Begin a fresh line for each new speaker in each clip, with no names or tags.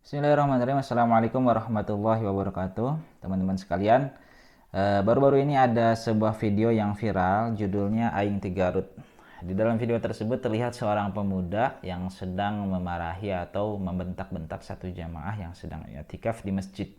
Bismillahirrahmanirrahim. Assalamualaikum warahmatullahi wabarakatuh. Teman-teman sekalian, baru-baru ini ada sebuah video yang viral, judulnya Aing Ti Garut. Di dalam video tersebut terlihat seorang pemuda yang sedang memarahi atau membentak-bentak satu jamaah yang sedang i'tikaf di masjid.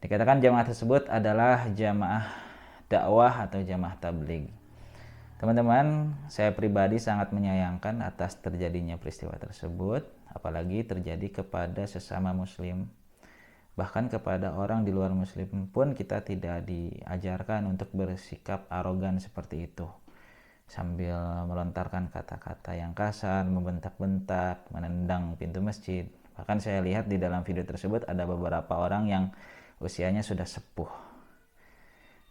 Dikatakan jamaah tersebut adalah jamaah dakwah atau jamaah tabligh. Teman-teman, saya pribadi sangat menyayangkan atas terjadinya peristiwa tersebut, apalagi terjadi kepada sesama muslim. Bahkan kepada orang di luar muslim pun kita tidak diajarkan untuk bersikap arogan seperti itu. Sambil melontarkan kata-kata yang kasar, membentak-bentak, menendang pintu masjid. Bahkan saya lihat di dalam video tersebut ada beberapa orang yang usianya sudah sepuh.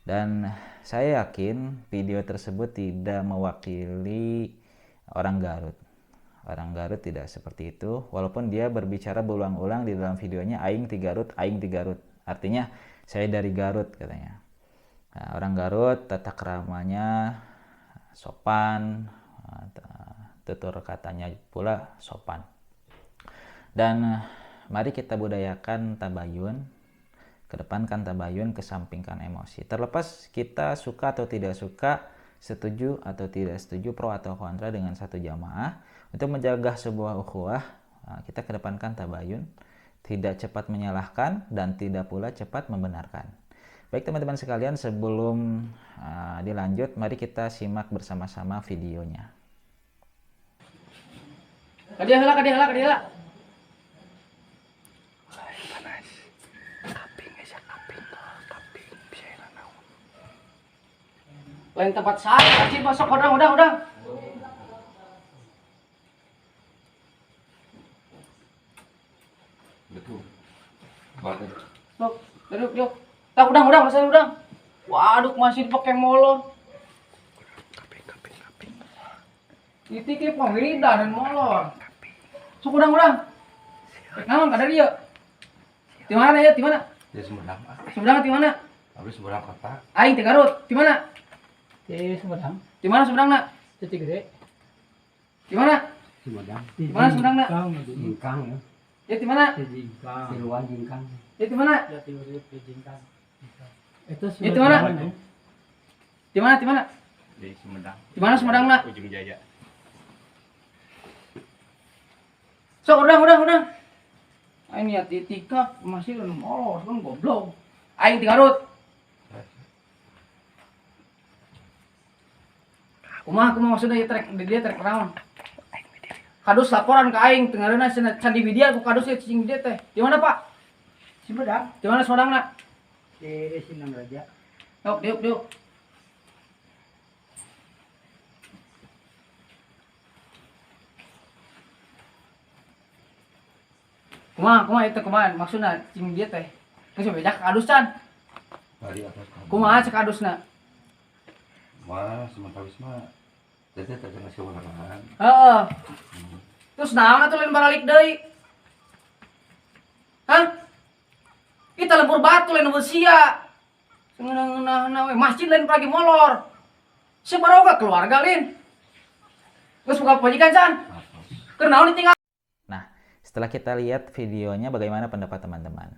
Dan saya yakin video tersebut tidak mewakili orang Garut. Orang Garut tidak seperti itu, walaupun dia berbicara berulang-ulang di dalam videonya Aing Ti Garut, Aing Ti Garut. Artinya saya dari Garut katanya. Nah, orang Garut tata keramanya sopan, tutur katanya pula sopan. Dan mari kita budayakan tabayun, kedepankan tabayun, kesampingkan emosi. Terlepas kita suka atau tidak suka, setuju atau tidak setuju, pro atau kontra dengan satu jamaah, untuk menjaga sebuah ukhuwah, kita kedepankan tabayun, tidak cepat menyalahkan dan tidak pula cepat membenarkan. Baik teman-teman sekalian, sebelum dilanjut, mari kita simak bersama-sama videonya.
Kadiah lah. Lain tempat saya, cik masuk udang.
Betul. Bagus.
Duduk. Tak udang, rasanya udang. Waduh, masih dipakai molor. Itu kayak pemilih dan molor. Sok udang. Naon kada dia? Di mana ya? Di mana?
Di Sumedang.
Sumedang di mana?
Habis Sumedang kota.
Aing Ti Garut. Di mana?
Di Sumedang,
Di mana Sumedang nak?
Jati Gede,
Di mana?
Sumedang.
Di mana Sumedang nak?
Jingkang ya.
Ya di mana?
Di Jingkang,
Siluan Jingkang.
Ya di mana?
Jati Urip, di Jingkang. Itu
Itu mana?
Sumedang.
Di mana?
Di Sumedang.
Di mana Sumedang nak?
Ujung Jaya.
Sok udang. Aing niat itikaf masih kan molor kan goblok. Aing Ti Garut. Kumaha maksudnya dia trek naon? Kadus laporan ke aing tengareuna candi Widya ku kadus cicing dia teh. Di mana, Pak?
Sumedang,
Di mana Sumedang nak?
di Sindang Raja.
Diuk. Kumaha itu kumaha maksudna cicing dia teh. Geus bejak kadus can.
Dari atas kamu.
Kumaha cek kadusna?
Wah, sementara wisma. Jadi terkena siwaran.
Heeh. Terus naon atuh lain baralik deui? Hah? Kita lembur batu lain lembur sia. Ngeunah-ngeunah we masjid lain pagi molor. Sebaroga keluarga lain. Geus buka pajikan can. Keur naon ditinggal?
Nah, setelah kita lihat videonya, bagaimana pendapat teman-teman?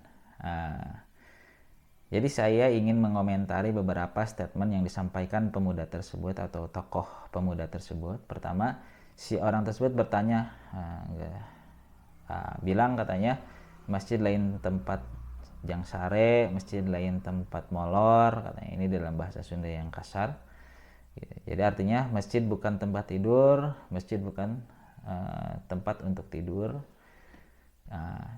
Jadi saya ingin mengomentari beberapa statement yang disampaikan pemuda tersebut atau tokoh pemuda tersebut. Pertama, si orang tersebut bertanya, bilang katanya masjid lain tempat jangsare, masjid lain tempat molor, katanya ini dalam bahasa Sunda yang kasar. Jadi artinya masjid bukan tempat tidur, masjid bukan tempat untuk tidur.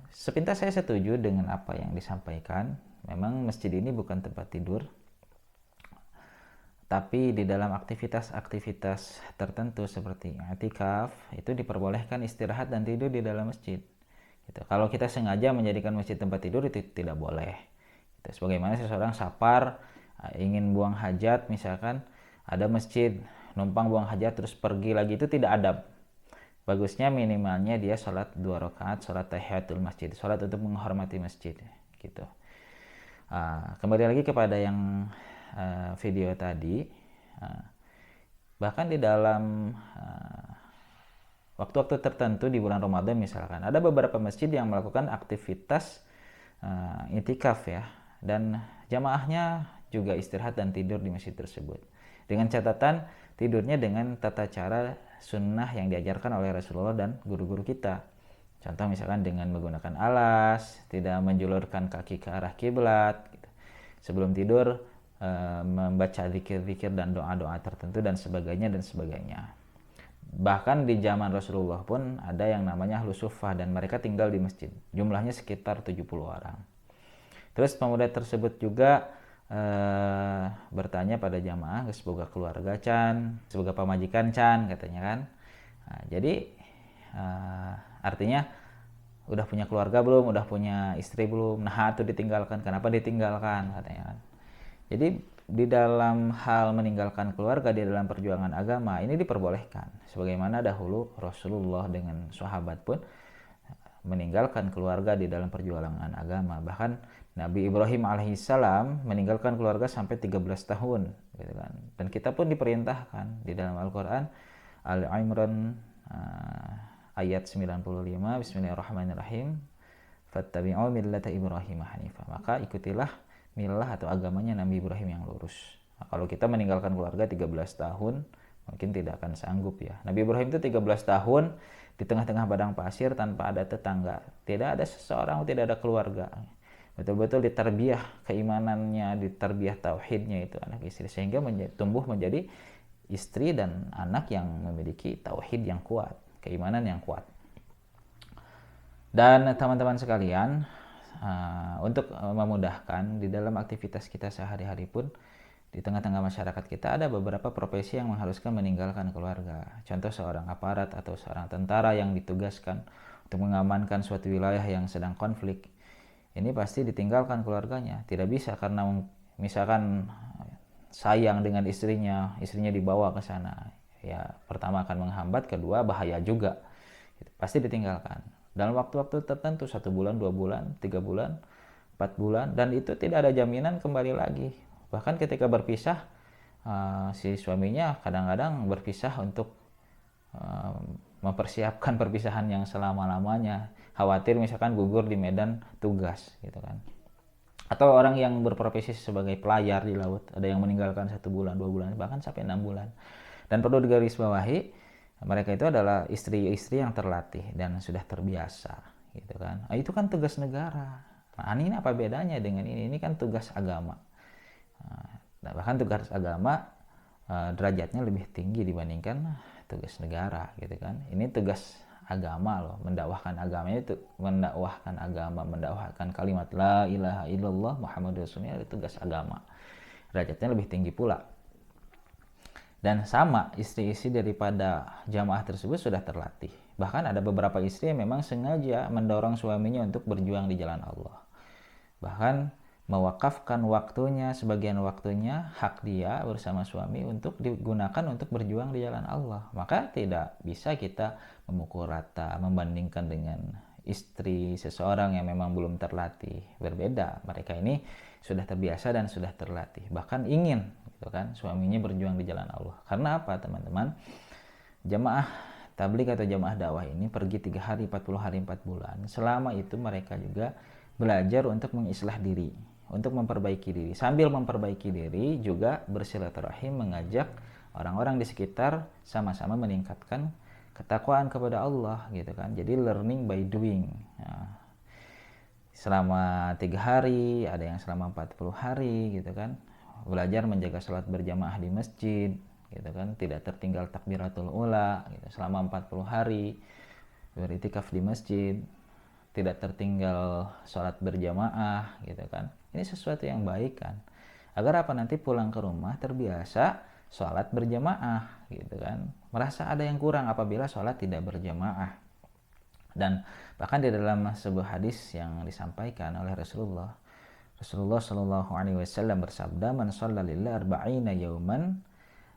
Sepintas saya setuju dengan apa yang disampaikan. Memang masjid ini bukan tempat tidur, tapi di dalam aktivitas-aktivitas tertentu seperti i'tikaf itu diperbolehkan istirahat dan tidur di dalam masjid. Gitu. Kalau kita sengaja menjadikan masjid tempat tidur itu tidak boleh. Gitu. Sebagaimana seseorang safar ingin buang hajat, misalkan ada masjid, numpang buang hajat terus pergi lagi, itu tidak adab. Bagusnya minimalnya dia sholat 2 rakaat, sholat tahiyatul masjid, sholat untuk menghormati masjid. Gitu. Kembali lagi kepada yang video tadi, bahkan di dalam waktu-waktu tertentu di bulan Ramadan misalkan, ada beberapa masjid yang melakukan aktivitas itikaf ya, dan jamaahnya juga istirahat dan tidur di masjid tersebut. Dengan catatan tidurnya dengan tata cara sunnah yang diajarkan oleh Rasulullah dan guru-guru kita. Contoh misalkan dengan menggunakan alas, tidak menjulurkan kaki ke arah kiblat, gitu. Sebelum tidur membaca zikir-zikir dan doa-doa tertentu dan sebagainya dan sebagainya. Bahkan di zaman Rasulullah pun ada yang namanya Ahlus Suffah dan mereka tinggal di masjid. Jumlahnya sekitar 70 orang. Terus pemuda tersebut juga bertanya pada jamaah, semoga keluarga Can, semoga pamajikan Can, katanya kan. Nah, jadi artinya udah punya keluarga belum, udah punya istri belum, nah itu ditinggalkan, kenapa ditinggalkan, katanya kan. Jadi di dalam hal meninggalkan keluarga di dalam perjuangan agama ini diperbolehkan, sebagaimana dahulu Rasulullah dengan sahabat pun meninggalkan keluarga di dalam perjuangan agama. Bahkan Nabi Ibrahim alaihissalam meninggalkan keluarga sampai 13 tahun, gitu kan. Dan kita pun diperintahkan di dalam Al-Quran, Al-Imran ayat 95, Bismillahirrahmanirrahim, fattabi'u millata Ibrahim hanifah, maka ikutilah milah atau agamanya Nabi Ibrahim yang lurus. Nah, kalau kita meninggalkan keluarga 13 tahun mungkin tidak akan sanggup ya. Nabi Ibrahim itu 13 tahun di tengah-tengah padang pasir tanpa ada tetangga, tidak ada seseorang, tidak ada keluarga. Betul-betul ditarbiyah keimanannya, ditarbiyah tauhidnya itu anak istri, sehingga tumbuh menjadi istri dan anak yang memiliki tauhid yang kuat, keimanan yang kuat. Dan teman-teman sekalian, untuk memudahkan di dalam aktivitas kita sehari-hari pun di tengah-tengah masyarakat kita ada beberapa profesi yang mengharuskan meninggalkan keluarga. Contoh seorang aparat atau seorang tentara yang ditugaskan untuk mengamankan suatu wilayah yang sedang konflik. Ini pasti ditinggalkan keluarganya. Tidak bisa karena misalkan sayang dengan istrinya dibawa ke sana. Ya, pertama akan menghambat, kedua bahaya juga. Pasti ditinggalkan. Dalam waktu-waktu tertentu, 1 bulan, 2 bulan, 3 bulan, 4 bulan, dan itu tidak ada jaminan kembali lagi. Bahkan ketika berpisah, si suaminya kadang-kadang berpisah untuk mempersiapkan perpisahan yang selama-lamanya, khawatir misalkan gugur di medan tugas, gitu kan. Atau orang yang berprofesi sebagai pelayar di laut, ada yang meninggalkan 1 bulan, 2 bulan, bahkan sampai 6 bulan. Dan perlu digarisbawahi, mereka itu adalah istri-istri yang terlatih dan sudah terbiasa, gitu kan. Nah, itu kan tugas negara. Nah, ini apa bedanya dengan ini? Ini kan tugas agama. Nah, bahkan tugas agama derajatnya lebih tinggi dibandingkan tugas negara, gitu kan. Ini tugas agama loh, mendakwahkan agama itu, mendakwahkan kalimat la ilaha illallah Muhammadur Rasulullah, itu tugas agama. Derajatnya lebih tinggi pula. Dan sama, istri-istri daripada jamaah tersebut sudah terlatih. Bahkan ada beberapa istri yang memang sengaja mendorong suaminya untuk berjuang di jalan Allah. Bahkan mewakafkan waktunya, sebagian waktunya, hak dia bersama suami untuk digunakan untuk berjuang di jalan Allah. Maka tidak bisa kita memukul rata, membandingkan dengan istri seseorang yang memang belum terlatih. Berbeda, mereka ini sudah terbiasa dan sudah terlatih. Bahkan ingin, gitu kan, suaminya berjuang di jalan Allah. Karena apa, teman-teman? Jamaah tabligh atau jamaah dakwah ini pergi 3 hari, 40 hari, 4 bulan. Selama itu mereka juga belajar untuk mengislah diri, untuk memperbaiki diri. Sambil memperbaiki diri juga bersilaturahim, mengajak orang-orang di sekitar sama-sama meningkatkan ketakwaan kepada Allah, gitu kan. Jadi learning by doing. Nah, selama 3 hari, ada yang selama 40 hari, gitu kan. Belajar menjaga sholat berjamaah di masjid, gitu kan, tidak tertinggal takbiratul ula, gitu, selama 40 hari beriktikaf di masjid, tidak tertinggal sholat berjamaah, gitu kan. Ini sesuatu yang baik kan, agar apa, nanti pulang ke rumah terbiasa sholat berjamaah, gitu kan. Merasa ada yang kurang apabila sholat tidak berjamaah. Dan bahkan di dalam sebuah hadis yang disampaikan oleh Rasulullah Shallallahu Alaihi Wasallam bersabda, man shalla lillahi arba'ina yauman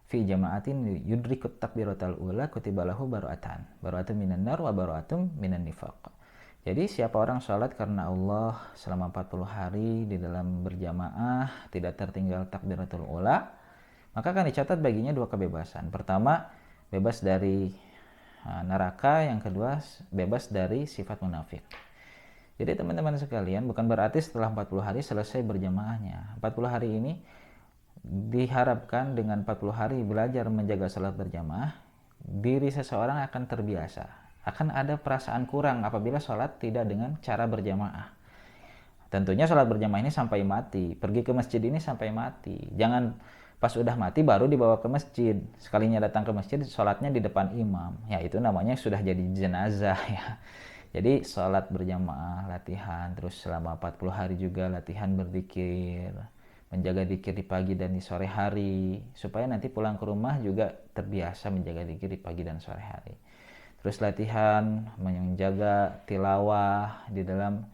fi jama'atin yudrikut takbiratul ula kutiba lahu baru'atan minan nar wa baru'atum minan nifaq. Jadi siapa orang sholat karena Allah selama 40 hari di dalam berjamaah, tidak tertinggal takbiratul ula, maka akan dicatat baginya 2 kebebasan. Pertama, bebas dari neraka, yang kedua bebas dari sifat munafik. Jadi teman-teman sekalian, bukan berarti setelah 40 hari selesai berjamaahnya. 40 hari ini diharapkan dengan 40 hari belajar menjaga sholat berjamaah, diri seseorang akan terbiasa. Akan ada perasaan kurang apabila sholat tidak dengan cara berjamaah. Tentunya sholat berjamaah ini sampai mati. Pergi ke masjid ini sampai mati. Jangan pas udah mati baru dibawa ke masjid. Sekalinya datang ke masjid, sholatnya di depan imam. Ya itu namanya sudah jadi jenazah ya. Jadi sholat berjamaah, latihan. Terus selama 40 hari juga latihan berzikir. Menjaga zikir di pagi dan di sore hari. Supaya nanti pulang ke rumah juga terbiasa menjaga zikir di pagi dan sore hari. Terus latihan menjaga tilawah di dalam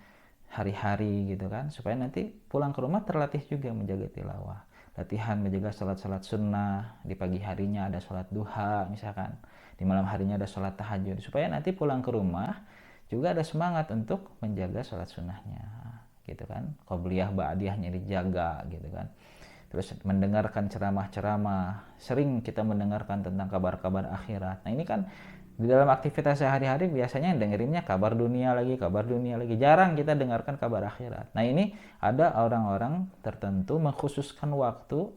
hari-hari gitu kan, supaya nanti pulang ke rumah terlatih juga menjaga tilawah. Latihan menjaga sholat-sholat sunnah, di pagi harinya ada sholat duha misalkan, di malam harinya ada sholat tahajud, supaya nanti pulang ke rumah juga ada semangat untuk menjaga sholat sunnahnya gitu kan, qobliyah ba'diyahnya dijaga gitu kan. Terus mendengarkan ceramah-ceramah, sering kita mendengarkan tentang kabar-kabar akhirat. Nah ini kan di dalam aktivitas sehari-hari biasanya dengerinnya kabar dunia lagi, jarang kita dengarkan kabar akhirat. Nah ini ada orang-orang tertentu mengkhususkan waktu,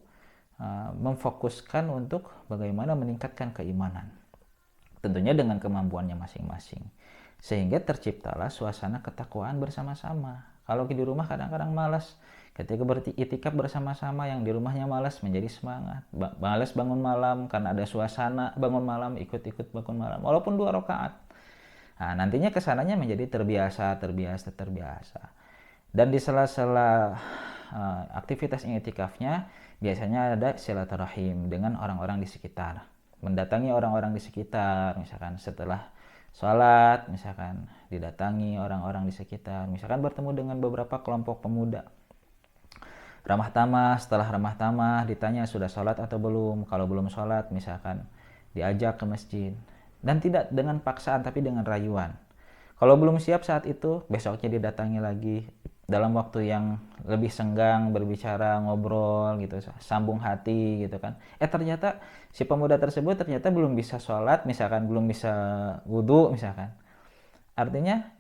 memfokuskan untuk bagaimana meningkatkan keimanan. Tentunya dengan kemampuannya masing-masing. Sehingga terciptalah suasana ketakwaan bersama-sama. Kalau di rumah kadang-kadang malas, ketika beritikaf bersama-sama yang di rumahnya malas menjadi semangat. Malas bangun malam karena ada suasana bangun malam, ikut-ikut bangun malam walaupun 2 rakaat. Nah, nantinya kesananya menjadi terbiasa. Dan di sela-sela aktivitas iktikafnya biasanya ada silaturahim dengan orang-orang di sekitar. Mendatangi orang-orang di sekitar, misalkan setelah sholat, misalkan didatangi orang-orang di sekitar, misalkan bertemu dengan beberapa kelompok pemuda. Ramah tamah, setelah ramah tamah ditanya sudah sholat atau belum. Kalau belum sholat misalkan diajak ke masjid. Dan tidak dengan paksaan tapi dengan rayuan. Kalau belum siap saat itu, besoknya didatangi lagi dalam waktu yang lebih senggang, berbicara, ngobrol gitu, sambung hati gitu kan. Ternyata si pemuda tersebut ternyata belum bisa sholat, misalkan belum bisa wudhu misalkan. Artinya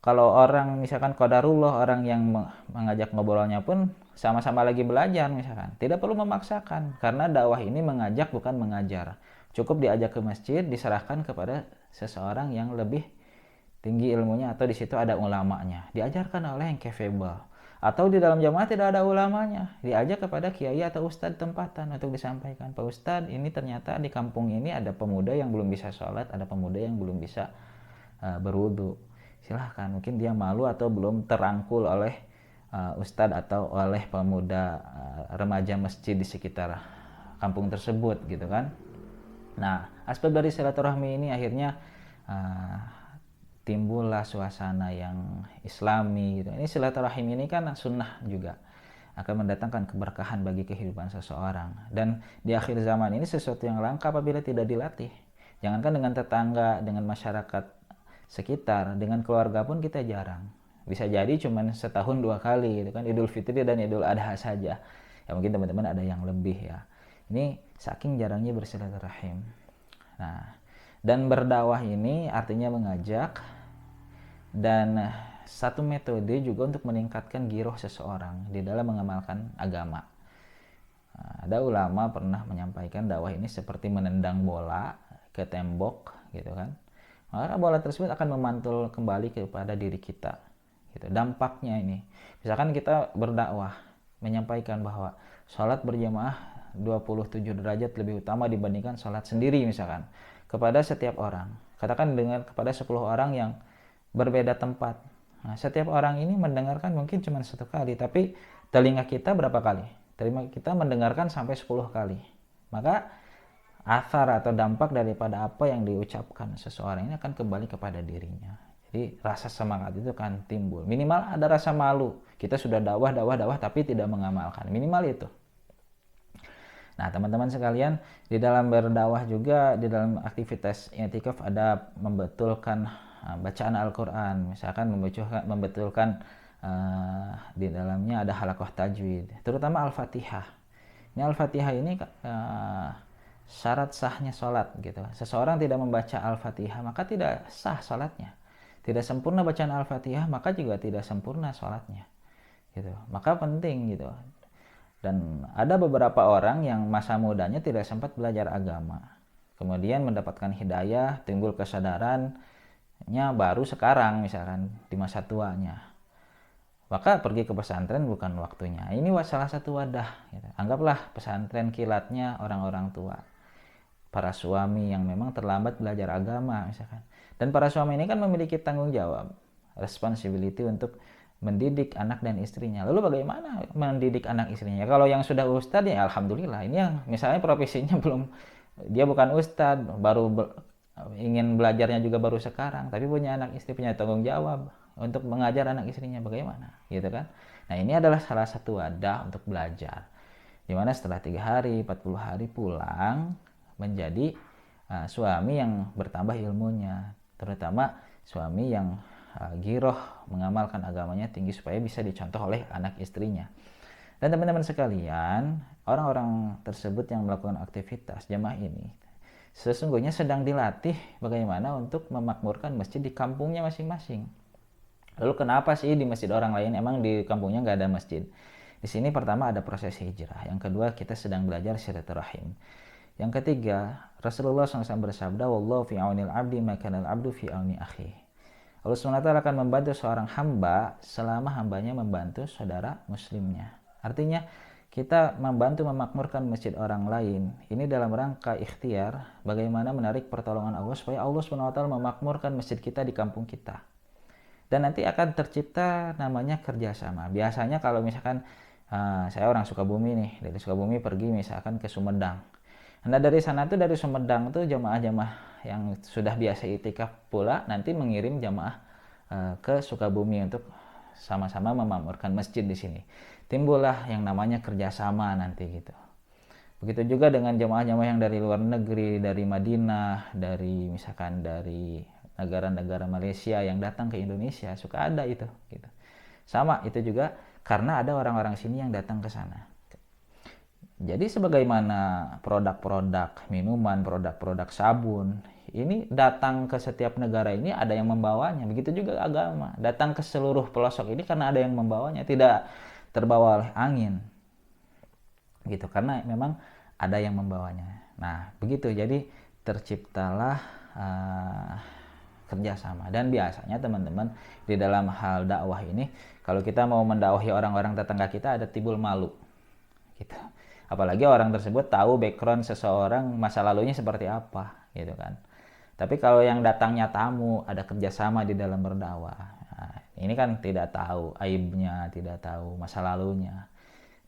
kalau orang misalkan qadarullah, orang yang mengajak ngobrolnya pun sama-sama lagi belajar misalkan, tidak perlu memaksakan karena dakwah ini mengajak bukan mengajar. Cukup diajak ke masjid, diserahkan kepada seseorang yang lebih tinggi ilmunya atau di situ ada ulamanya, diajarkan oleh yang capable. Atau di dalam jamaah tidak ada ulamanya, diajak kepada kiai atau ustadz tempatan untuk disampaikan, Pak Ustadz ini ternyata di kampung ini ada pemuda yang belum bisa sholat, ada pemuda yang belum bisa berwudu. Silahkan, mungkin dia malu atau belum terangkul oleh ustadz atau oleh pemuda remaja masjid di sekitar kampung tersebut gitu kan. Nah, aspek dari silaturahmi ini akhirnya timbullah suasana yang islami gitu. Ini silaturahim ini kan sunnah juga, akan mendatangkan keberkahan bagi kehidupan seseorang. Dan di akhir zaman ini sesuatu yang langka apabila tidak dilatih. Jangankan dengan tetangga, dengan masyarakat sekitar, dengan keluarga pun kita jarang. Bisa jadi cuma setahun 2 kali gitu kan, Idul Fitri dan Idul Adha saja. Ya mungkin teman-teman ada yang lebih ya. Ini saking jarangnya bersilaturahim. Nah, dan berdakwah ini artinya mengajak, dan satu metode juga untuk meningkatkan giroh seseorang di dalam mengamalkan agama. Ada ulama pernah menyampaikan dakwah ini seperti menendang bola ke tembok gitu kan. Maka bola tersebut akan memantul kembali kepada diri kita gitu. Dampaknya ini, misalkan kita berdakwah menyampaikan bahwa sholat berjamaah 27 derajat lebih utama dibandingkan sholat sendiri misalkan, kepada setiap orang. Katakan kepada 10 orang yang berbeda tempat. Nah, setiap orang ini mendengarkan mungkin cuma 1 kali, tapi telinga kita berapa kali? Telinga kita mendengarkan sampai 10 kali. Maka asar atau dampak daripada apa yang diucapkan seseorang ini akan kembali kepada dirinya. Jadi rasa semangat itu kan timbul. Minimal ada rasa malu. Kita sudah dakwah tapi tidak mengamalkan. Minimal itu. Nah, teman-teman sekalian, di dalam berdakwah juga, di dalam aktivitas i'tikaf ada membetulkan bacaan Al-Quran. Misalkan membetulkan di dalamnya ada halaqah tajwid, terutama Al-Fatihah. Ini Al-Fatihah ini syarat sahnya sholat gitu. Seseorang tidak membaca Al-Fatihah maka tidak sah sholatnya. Tidak sempurna bacaan Al-Fatihah maka juga tidak sempurna sholatnya gitu. Maka penting gitu. Dan ada beberapa orang yang masa mudanya tidak sempat belajar agama, kemudian mendapatkan hidayah, timbul kesadarannya baru sekarang misalkan di masa tuanya, maka pergi ke pesantren bukan waktunya. Ini salah satu wadah gitu. Anggaplah pesantren kilatnya orang-orang tua, para suami yang memang terlambat belajar agama misalkan. Dan para suami ini kan memiliki tanggung jawab, responsibility untuk mendidik anak dan istrinya. Lalu bagaimana mendidik anak istrinya? Kalau yang sudah ustadz ya alhamdulillah. Ini yang misalnya profesinya belum, dia bukan ustadz, ingin belajarnya juga baru sekarang, tapi punya anak istri, punya tanggung jawab untuk mengajar anak istrinya bagaimana, gitu kan? Nah ini adalah salah satu wadah untuk belajar, dimana setelah 3 hari, 40 hari pulang menjadi suami yang bertambah ilmunya, terutama suami yang giroh mengamalkan agamanya tinggi supaya bisa dicontoh oleh anak istrinya. Dan teman-teman sekalian, orang-orang tersebut yang melakukan aktivitas jamaah ini sesungguhnya sedang dilatih bagaimana untuk memakmurkan masjid di kampungnya masing-masing. Lalu kenapa sih di masjid orang lain emang di kampungnya nggak ada masjid? Di sini pertama ada proses hijrah, yang kedua kita sedang belajar silaturahim, yang ketiga Rasulullah SAW bersabda, wallahu fi aunil abdi makanal abdu fi auni akhi. Allah SWT akan membantu seorang hamba selama hambanya membantu saudara muslimnya. Artinya kita membantu memakmurkan masjid orang lain ini dalam rangka ikhtiar bagaimana menarik pertolongan Allah supaya Allah SWT memakmurkan masjid kita di kampung kita. Dan nanti akan tercipta namanya kerjasama. Biasanya kalau misalkan saya orang Sukabumi nih, dari Sukabumi pergi misalkan ke Sumedang. Nah dari sana tuh, dari Sumedang tuh jamaah-jamaah yang sudah biasa itikaf pula nanti mengirim jamaah ke Sukabumi untuk sama-sama memakmurkan masjid di sini. Timbullah yang namanya kerjasama nanti gitu. Begitu juga dengan jamaah-jamaah yang dari luar negeri, dari Madinah, dari misalkan dari negara-negara Malaysia yang datang ke Indonesia, suka ada itu gitu. Sama itu juga karena ada orang-orang sini yang datang ke sana. Jadi sebagaimana produk-produk minuman, produk-produk sabun, ini datang ke setiap negara ini ada yang membawanya. Begitu juga agama, datang ke seluruh pelosok ini karena ada yang membawanya, tidak terbawa oleh angin. Gitu, karena memang ada yang membawanya. Nah, begitu. Jadi terciptalah kerjasama. Dan biasanya teman-teman di dalam hal dakwah ini, kalau kita mau mendakwahi orang-orang tetangga kita ada timbul malu. Gitu. Apalagi orang tersebut tahu background seseorang masa lalunya seperti apa, gitu kan. Tapi kalau yang datangnya tamu, ada kerjasama di dalam berdakwah. Nah, ini kan tidak tahu aibnya, tidak tahu masa lalunya,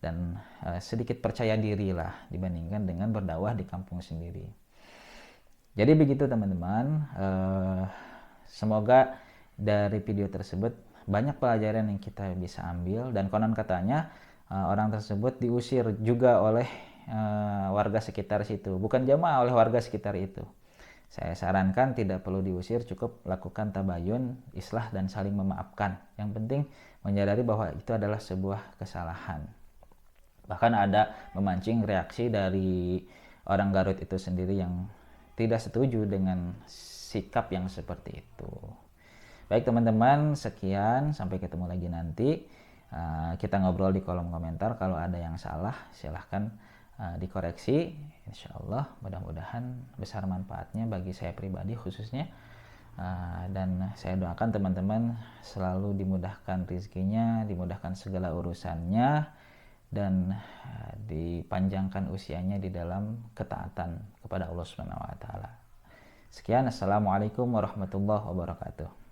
dan sedikit percaya diri lah dibandingkan dengan berdakwah di kampung sendiri. Jadi begitu teman-teman. Semoga dari video tersebut banyak pelajaran yang kita bisa ambil, dan konon katanya orang tersebut diusir juga oleh warga sekitar situ, bukan jamaah, oleh warga sekitar itu. Saya sarankan tidak perlu diusir, cukup lakukan tabayun, islah, dan saling memaafkan. Yang penting menyadari bahwa itu adalah sebuah kesalahan. Bahkan ada memancing reaksi dari orang Garut itu sendiri yang tidak setuju dengan sikap yang seperti itu. Baik teman-teman, sekian, sampai ketemu lagi nanti. Kita ngobrol di kolom komentar. Kalau ada yang salah silahkan dikoreksi. Insya Allah mudah-mudahan besar manfaatnya bagi saya pribadi khususnya, dan saya doakan teman-teman selalu dimudahkan rezekinya, dimudahkan segala urusannya, dan dipanjangkan usianya di dalam ketaatan kepada Allah Subhanahu wa taala. Sekian, assalamualaikum warahmatullahi wabarakatuh.